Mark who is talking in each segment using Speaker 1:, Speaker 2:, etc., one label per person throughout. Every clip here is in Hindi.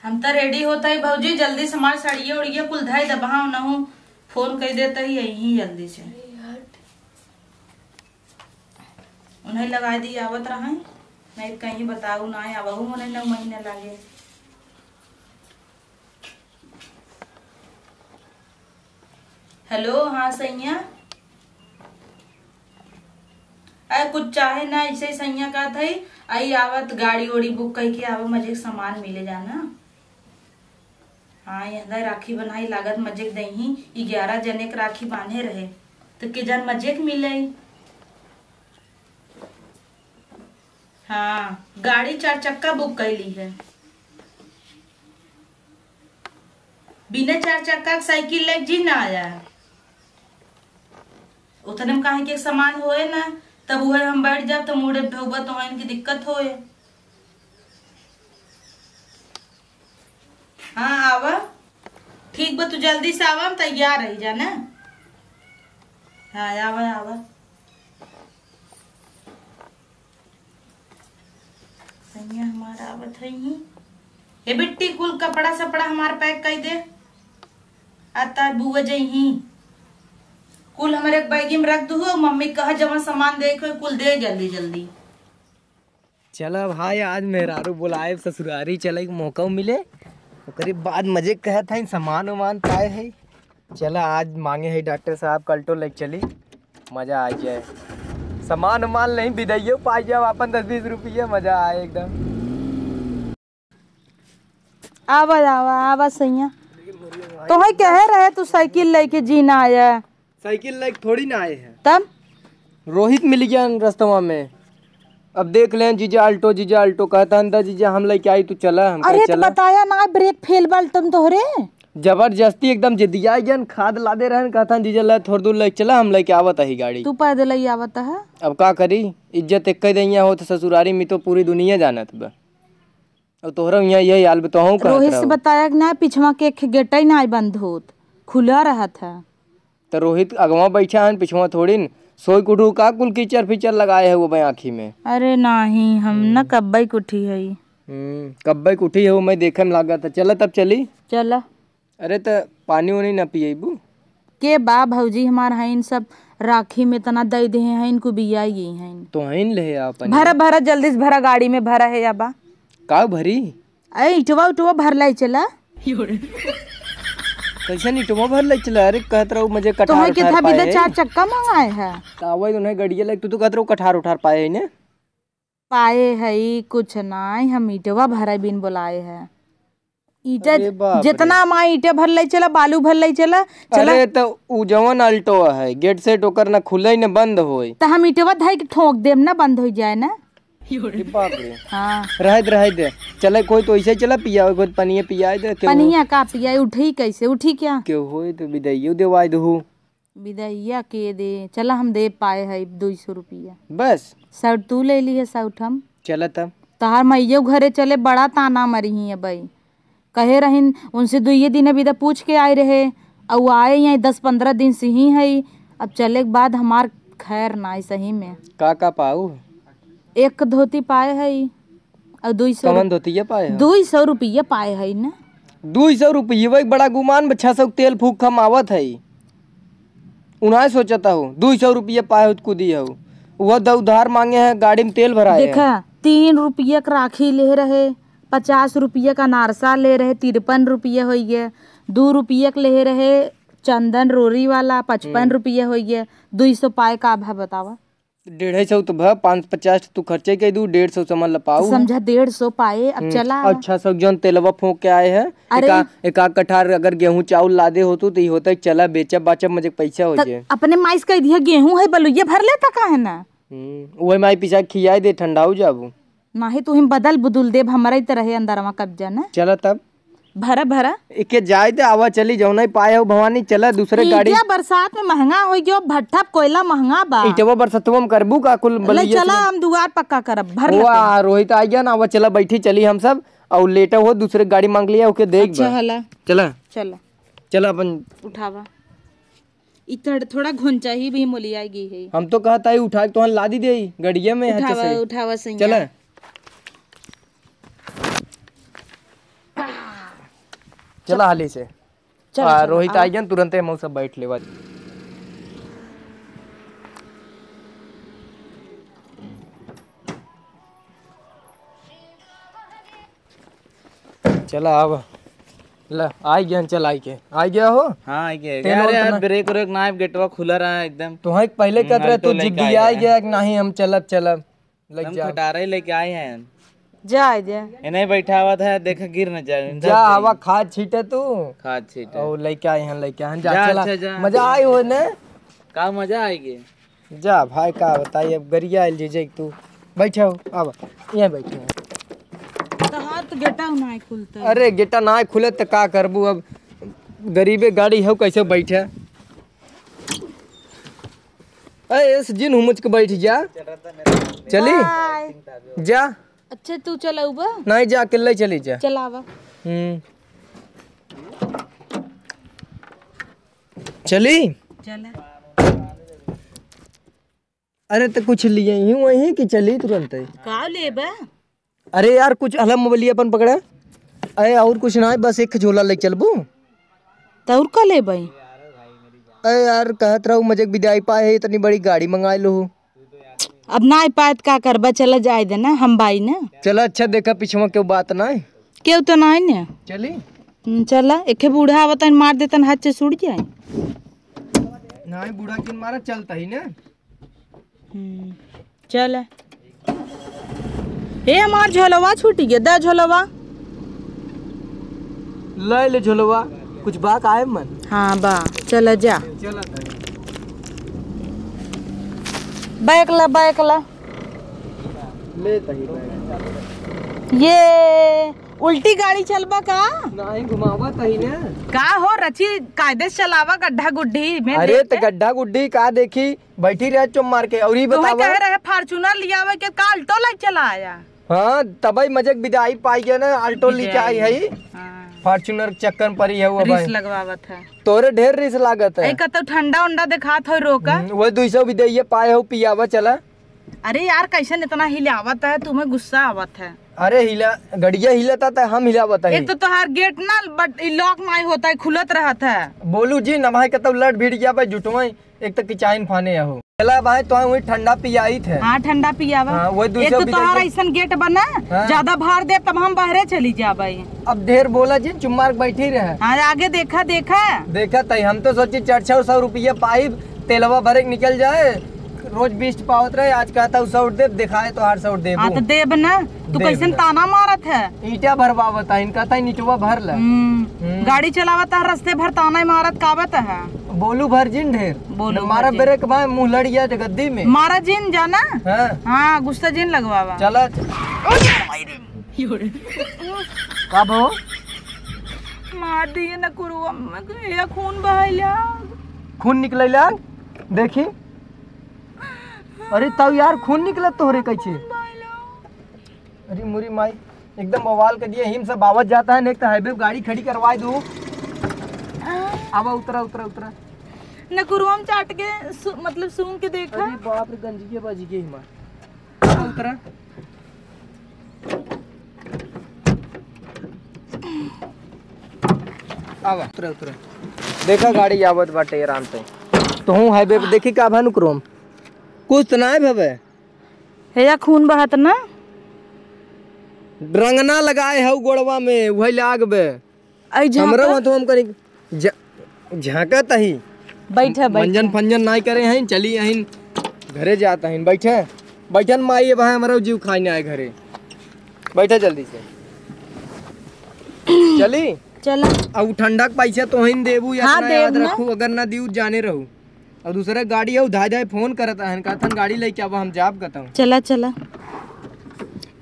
Speaker 1: हम तो रेडी होता ही भौजी, जल्दी से हमारे साड़िया उड़िया कुल धाई दबा न फोन कर देता ही यही जल्दी से उन्हें लगा दी आवत रहा नहीं कहीं बताऊ ना आवहू उन्हें 9 महीने लागे। हेलो हाँ सैया, अरे कुछ चाहे ना ऐसे सैया का था आई आवत गाड़ी ओड़ी बुक करके आवा मजे सामान मिले जाना। हाँ यहाँ राखी बनाई लागत मजे दही 11 जने के राखी बांधे रहे तो के जन मजे के मिले। हाँ गाड़ी 4 चक्का बुक कर ली है, बिना 4 चक्का साइकिल ले जी ना आया उतने में कहे के सामान होए ना तब वो हम बैठ जाब तो मुड़े ढोबा तो इनकी दिक्कत होए। हाँ आवा ठीक बा, तू जल्दी से आवा, हम तैयार रही जा ना। हाँ आवा आवा सैया हमारा आवत है ही। ये बिट्टी कुल कपड़ा सपड़ा हमारा पैक कर दे आता बुआ जही कुल हमारे एक बैगी में रख दू। मम्मी कहा जमा सामान देखो कुल दे जल्दी जल्दी।
Speaker 2: चला भाई आज मेहरारू बुलाए ससुरारी चले मौका मिले ओकरे बाद मजे कहे था सामान वामान पाए है। चला आज मांगे है डॉक्टर साहब कल तो लेके चली मजा आ जाए, सामान वामान नहीं बिदाइयो पाई जाओ अपन 10-20 रुपये मजा आए एकदम।
Speaker 1: आवा आवा आवा सैया तो है कह रहे तू साइकिल लेके जीना आया,
Speaker 2: साइकिल लाइक थोड़ी ना आए हैं
Speaker 1: तब
Speaker 2: रोहित मिल गया रास्ता में। अब देख लें जीजा अल्टो कहता अंदर जीजा हम लेके आई तू चला हम
Speaker 1: अरे
Speaker 2: चला।
Speaker 1: तो बताया ना ब्रेक फेल बाल तुम तोहरे
Speaker 2: जबरदस्ती एकदम जिदिया गया खाद लादे रहन कहता जीजा ला थोड़ी दूर लेके चला हम लेके आवत है गाड़ी।
Speaker 1: तू पैदल ही आवत है।
Speaker 2: अब का करी इज्जत एक दैया हो तो ससुरारी में तो पूरी दुनिया जानत बा और तोहरा यहाँ यही हाल बताऊँ।
Speaker 1: रोहित से बताया कि ना पिछवा के गेट ही ना बंद होत खुला रहा था
Speaker 2: तो रोहित अगवा बैठा है पिछवा थोड़ी न सोई कुटू का कुल कीचड़ फीचर लगाए है वो भाई आँखी में।
Speaker 1: अरे नहीं हम न कब्बई कुठी है
Speaker 2: कब्बई कुठी है वो मैं देखे में लगा था। चला तब चली
Speaker 1: चला।
Speaker 2: अरे तो पानी वानी न पिएबू
Speaker 1: के बा भौजी हमारा है इन सब राखी में तना दे दे हैं इनको बिया ये हैं
Speaker 2: तो हइन ले आप
Speaker 1: भरा भरा जल्दी से भरा गाड़ी में भरा है याबा
Speaker 2: का भरी
Speaker 1: अरे इटवा उटवा भर लाई चला
Speaker 2: कैसे नहीं टुमा भर ले चला। अरे कहत रहो मुझे
Speaker 1: तो
Speaker 2: कठार
Speaker 1: के था बिदा 4 चक्का मंगाए है
Speaker 2: तावा उन्हें गड़िया लग तू तो कहत रहो कठार उठार पाए है ने
Speaker 1: पाए है कुछ नहीं हम ईटवा भरा बिन बुलाए है ईटा जितना माँ ईटे भर ले चला बालू भर ले चला।
Speaker 2: अरे तो उ जवन अल्टो है गेट से टोकर ना खुले न बंद होए
Speaker 1: तो हम ईटवा धाई के ठोक देम ना बंद हो जाए ना।
Speaker 2: बाप रे
Speaker 1: हाँ
Speaker 2: रह दे चले कोई तो ऐसे चला पिया कोई पनिया पिया दे
Speaker 1: पनिया का पिया उठी कैसे उठी क्या
Speaker 2: क्यों होए तो विदाइयो देवाई दहू
Speaker 1: विदाइया के दे चला हम दे पाए है 200 रुपया
Speaker 2: बस
Speaker 1: शर्ट तू ले ली है शर्ट हम
Speaker 2: चला तब
Speaker 1: तहार मैयो घरे चले बड़ा ताना मरी है भाई कहे रहीन उनसे 2 दिन विदा पूछ के आए रहे और आए यहाँ 10-15 दिन से ही है। अब चले के बाद हमार खैर ना सही में
Speaker 2: का पाऊ
Speaker 1: एक धोती पाए है और 200
Speaker 2: धोती पाए
Speaker 1: 200 रुपया पाए है ना
Speaker 2: 200 रुपये वही बड़ा गुमान 600 तेल फूक हम आवत है उन्हें सोचता हूँ 200 रुपये पाए उसको दिया हूँ वह उधार मांगे हैं गाड़ी में तेल भरा
Speaker 1: देखा 3 रुपये का राखी ले रहे 50 रुपये का नारसा ले रहे 53 रुपये हो गए 2 रुपये का ले रहे चंदन रोरी वाला 55 रुपये हो गए 200 पाए का भा बतावा
Speaker 2: 150 तो भा 550 तू खर्चे के दू 150 समझ ल पाऊ
Speaker 1: समझा 150 पाए। अब चला
Speaker 2: अच्छा सब जन तेलवा फूक के आए हैं एक कठार अगर गेहूं चावल लादे होतू तो होता चला बेचब बाचब मुझे पैसा हो जाए।
Speaker 1: अपने माइस कह दिया गेहूं है बलुइया भर लेता का है ना
Speaker 2: वही माई पीछा खियाई दे ठंडा हो जाबू
Speaker 1: नहीं तो हम बदल बुदुल देव हमारा तरह अंदरवा कब्जा ना
Speaker 2: चला तब
Speaker 1: भरा भरा
Speaker 2: एके जाए दे आवा चली जाओ नहीं पाए हो भवानी चला दूसरे गाड़ी
Speaker 1: बरसात में महंगा हो गयो भट्ठा कोयला महंगा बा
Speaker 2: इटवा बरसतवा में करबू का कुल
Speaker 1: बलिया चला हम दुआर पक्का करब भर
Speaker 2: वाह रोहित आ गया ना आवा चला बैठी चली हम सब और लेटा हो दूसरे गाड़ी मांग लिया ओके देख
Speaker 1: चला
Speaker 2: चला
Speaker 1: चला
Speaker 2: चला अपन
Speaker 1: उठावा इतना थोड़ा घुंचा ही भी मोलियागी है
Speaker 2: हम तो कहता है उठा तो लादी दे गड़िया में
Speaker 1: उठावा सही
Speaker 2: चला चला हाली से। रोहित आ गया तुरंत हम सब बैठ ले। चला अब ला आ गया। चल आ गया हो।
Speaker 3: हाँ आ गया। अरे यार ब्रेक व्रेक ना गेटवा खुला रहा है एकदम।
Speaker 2: तो है पहले कहत रहे तू जिद्दी आ गया कि नहीं हम चलब लग जा।
Speaker 3: खटारा ही लेके आए हैं।
Speaker 1: जा
Speaker 3: नहीं बैठा हुआ था देखा गिर न जाए।
Speaker 2: जा हवा खाद छीटे तू।
Speaker 3: खाद छीटे
Speaker 2: और लेके आए हैं जा चला। मजा आई हो ने
Speaker 3: का मजा आएगी।
Speaker 2: जा भाई का बताइए अब गरिया आइल जे तू बैठो अब यहाँ बैठे।
Speaker 1: तो गेटा ना खुलता।
Speaker 2: अरे गेटा ना खुले तो का करबू अब गरीबे गाड़ी हो कैसे बैठे। ऐसे जिन हुमच के बैठ जा। चली जा।
Speaker 1: अच्छा तू चला
Speaker 2: नहीं जा अकेले चली जा।
Speaker 1: चलावा
Speaker 2: चली
Speaker 1: चला।
Speaker 2: अरे तो कुछ लिए ही वही कि चली तुरंत
Speaker 1: का लेबा।
Speaker 2: अरे यार कुछ अलग मोबाइल अपन पकड़ा। अरे और कुछ ना है बस एक झोला ले चलबू।
Speaker 1: तौर का ले भाई।
Speaker 2: अरे यार कहत रहू मजे विदाई पाए है इतनी बड़ी गाड़ी मंगा लो।
Speaker 1: अब ना पात का करबा चला जाए देना हम भाई ना।
Speaker 2: चला अच्छा देखा पीछे क्यों बात ना है।
Speaker 1: क्यों तो ना है
Speaker 2: चली
Speaker 1: चला एक बूढ़ा आवतन मार देतन हाथ से छूट जाए।
Speaker 2: ना बूढ़ा किन मारा चलता ही ना।
Speaker 1: चल ए हमार झोलवा छूट गया। दा झोलवा
Speaker 2: ले झोलवा कुछ बात आए मन।
Speaker 1: हाँ बा चला जा।
Speaker 2: चला
Speaker 1: बैक ला
Speaker 2: ले
Speaker 1: ये उल्टी गाड़ी चलबा का
Speaker 2: नहीं घुमावा तही ने
Speaker 1: का हो रची कायदे से चलावा गड्ढा गुड्ढी में।
Speaker 2: अरे तो गड्ढा गुड्ढी का देखी बैठी रह चुम मार के और ही बतावा।
Speaker 1: कह रहे फार्चूनर लिया हुआ के का अल्टो ले चला आया।
Speaker 2: हाँ तबई मजक विदाई पाई गया ना अल्टो लेके आई है। फॉर्च्यूनर चक्कर पर ही है वो
Speaker 1: रिस लगवावत है।
Speaker 2: तोरे ढेर रिस लागत है।
Speaker 1: एक तो ठंडा उंडा दिखात हो रोका।
Speaker 2: वो 200 भी दे पाए हो पियावा चला।
Speaker 1: अरे यार कैसे इतना हिलावत है तुम्हें गुस्सा आवत है।
Speaker 2: अरे हिला गड़िया हिलता था हम हिलावत है।
Speaker 1: एक तो तुम्हार गेट ना बट लॉक माई होता है खुलत रहता है।
Speaker 2: बोलू जी न भाई कतब लड़ भीड़ गया भाई जुटवा एक तो किचाइन फाने हो। चला भाई तो वही ठंडा पियाई थे।
Speaker 1: हाँ ठंडा पियावा।
Speaker 2: हाँ, वो
Speaker 1: एक तो तुम्हारा ऐसा गेट बना ज्यादा भार दे तब हम बहरे चली जा भाई।
Speaker 2: अब ढेर बोला जी चुम्मार बैठी रहे।
Speaker 1: हाँ आगे देखा
Speaker 2: तई हम तो सोची 400 रुपया पाइप तेलवा भरे निकल जाए। रोज 20 पावत रहे आज कहता 100 दे दिखाए तो 800 दे।
Speaker 1: हाँ तो देब ना तू कैसे ताना मारत है।
Speaker 2: ईटा भरवावत है इनका था नीचवा भर ला।
Speaker 1: गाड़ी चलावत है रस्ते भर ताना मारत कावत है।
Speaker 2: बोलू भर जिन ढेर बोलू मारा ब्रेक भाई मुंह लड़ गया गद्दी में
Speaker 1: मारा जिन जाना। हाँ गुस्सा जिन लगवावा।
Speaker 2: चला कब हो
Speaker 1: मार दिए न कुरुआ खून बहाइला।
Speaker 2: खून निकले देखी। अरे तब यार खून निकला तोहरे कैसे। अरे मुरी माई एकदम बवाल कर दिया हिम सब आवाज जाता है। एक तो हाईवे गाड़ी खड़ी करवाए दो। अब उतरा
Speaker 1: न कुरुआ चाट के मतलब सूंघ के देखा।
Speaker 2: अरे बाप रे गंजी के बाजी के हिमा उतरा। उतरा देखा गाड़ी आवत बाटे आराम से। तो हूँ हाईवे पे देखी का भानु क्रोम कुछ तो ना है भवे।
Speaker 1: है खून बहत ना
Speaker 2: रंगना लगाए है गोड़वा में वही लाग बे। हमरा में तो हम करी झांकत ही
Speaker 1: बैठे
Speaker 2: मंजन फंजन नहीं करे हैं। चली हैं घरे जाता हैं। बैठन माई भाई हमारा जीव खाने आए घरे। बैठे जल्दी से चली
Speaker 1: चला।
Speaker 2: अब ठंडा के पैसा तो हिन देबू या हाँ, याद रखू अगर ना दियो जाने रहू। और दूसरा गाड़ी है धाय फोन करता है कहता गाड़ी लेके अब हम जाब कहता हूँ।
Speaker 1: चला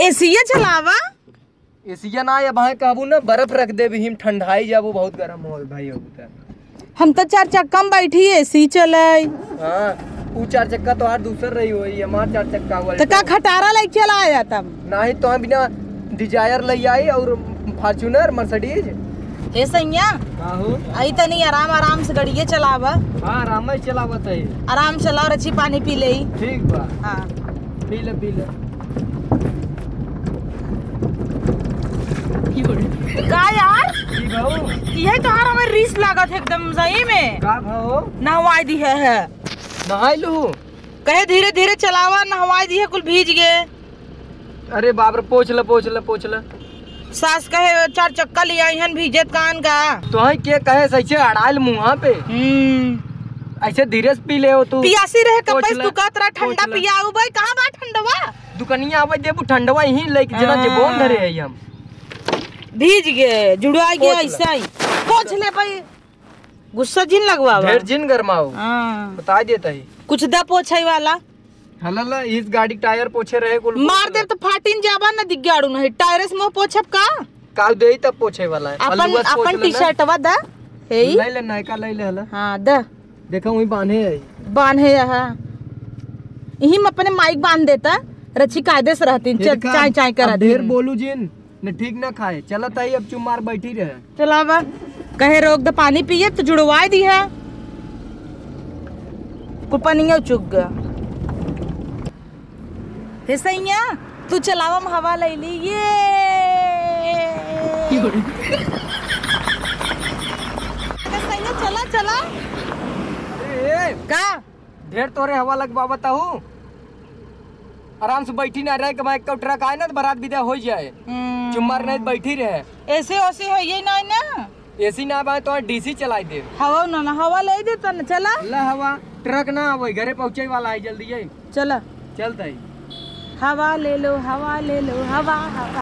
Speaker 1: एसीया चलावा।
Speaker 2: एसीया ना या भाई कहबू ना बर्फ रख दे भी हम ठंडाई जाबू बहुत गर्म हो भाई हो।
Speaker 1: हम तो 4 चक्का में बैठी एसी चलाई।
Speaker 2: हाँ वो 4 चक्का तो दूसर रही हुई हमार 4 चक्का हुआ
Speaker 1: तो का खटारा लेके चला आया तब
Speaker 2: नहीं तो बिना डिजायर ले आई और फॉर्च्यूनर मर्सिडीज।
Speaker 1: ए सैया आई तनी आराम से गड़िए चलावा।
Speaker 2: हाँ आराम से चलावत है।
Speaker 1: आराम चलाओ अच्छी पानी पी ले।
Speaker 2: ठीक बा।
Speaker 1: हाँ
Speaker 2: पी ले
Speaker 1: का यार
Speaker 2: जी भाऊ
Speaker 1: यही तो हार हमें रीस लागत है एकदम सही में।
Speaker 2: का भाऊ
Speaker 1: नहवाई दी है
Speaker 2: नहाई लू।
Speaker 1: कहे धीरे धीरे चलावा, नहवाई दी है कुल भीज गए।
Speaker 2: अरे बाप रे पोछ ल
Speaker 1: सास कहे 4 चक्का लिया हन भीजत कान का।
Speaker 2: तो है के कहे सही अड़ाइल मुँह पे ऐसे धीरे से पी ले हो तू।
Speaker 1: पियासी रहे कपैस
Speaker 2: पोछला,
Speaker 1: तू का तरह ठंडा
Speaker 2: पोछला।
Speaker 1: पियाऊ भाई कहां बा ठंडवा।
Speaker 2: दुकनिया आवे देबू ठंडवा यहीं लेके जना जेबोन धरे है हम।
Speaker 1: भीज गए जुड़वा गया
Speaker 2: पोछ
Speaker 1: ऐसा ही पोछ ले भाई। गुस्सा जिन लगवावा
Speaker 2: ढेर जिन गरमाओ
Speaker 1: हां
Speaker 2: बता देता है।
Speaker 1: कुछ दा पोछाई वाला
Speaker 2: हला इस गाड़ी टायर पोछे रहे कुल
Speaker 1: मार दे तो फाटिन जाबा न दिगाड़ू नहीं टायर से मुंह पोछब का।
Speaker 2: काल दे तब पोछे वाला है।
Speaker 1: अपन टी-शर्टवा दा हे
Speaker 2: ले ले नायका ले ले हला।
Speaker 1: हां दा
Speaker 2: देखा वही बांधे है
Speaker 1: बांधे यहाँ यही में अपने माइक बांध देता रची कायदे से रहती चाय चाय करा
Speaker 2: ढेर बोलू जिन न ठीक न खाए चलत आई अब चुमार बैठी रहे।
Speaker 1: चला बा कहे रोक दे पानी पिए तो जुड़वा दी है कुपनिया चुक गया हे सैया तू चलावा में हवा ले ली ये सैया चला चला का
Speaker 2: ढेर तोरे हवा लगवा बताहू आराम से बैठी ना रहे कि मैं एक ट्रक आए ना तो बारात विदा हो जाए। चुम्मार नहीं बैठी रहे
Speaker 1: ऐसे वैसे है ये ना
Speaker 2: एसी ना आए तो डीसी चलाई दे।
Speaker 1: हवा ना हवा ले दे तो चला
Speaker 2: ला हवा ट्रक ना आवे घरे पहुंचे वाला है जल्दी है
Speaker 1: चला
Speaker 2: चलता है।
Speaker 1: हवा ले लो हवा ले लो हवा हवा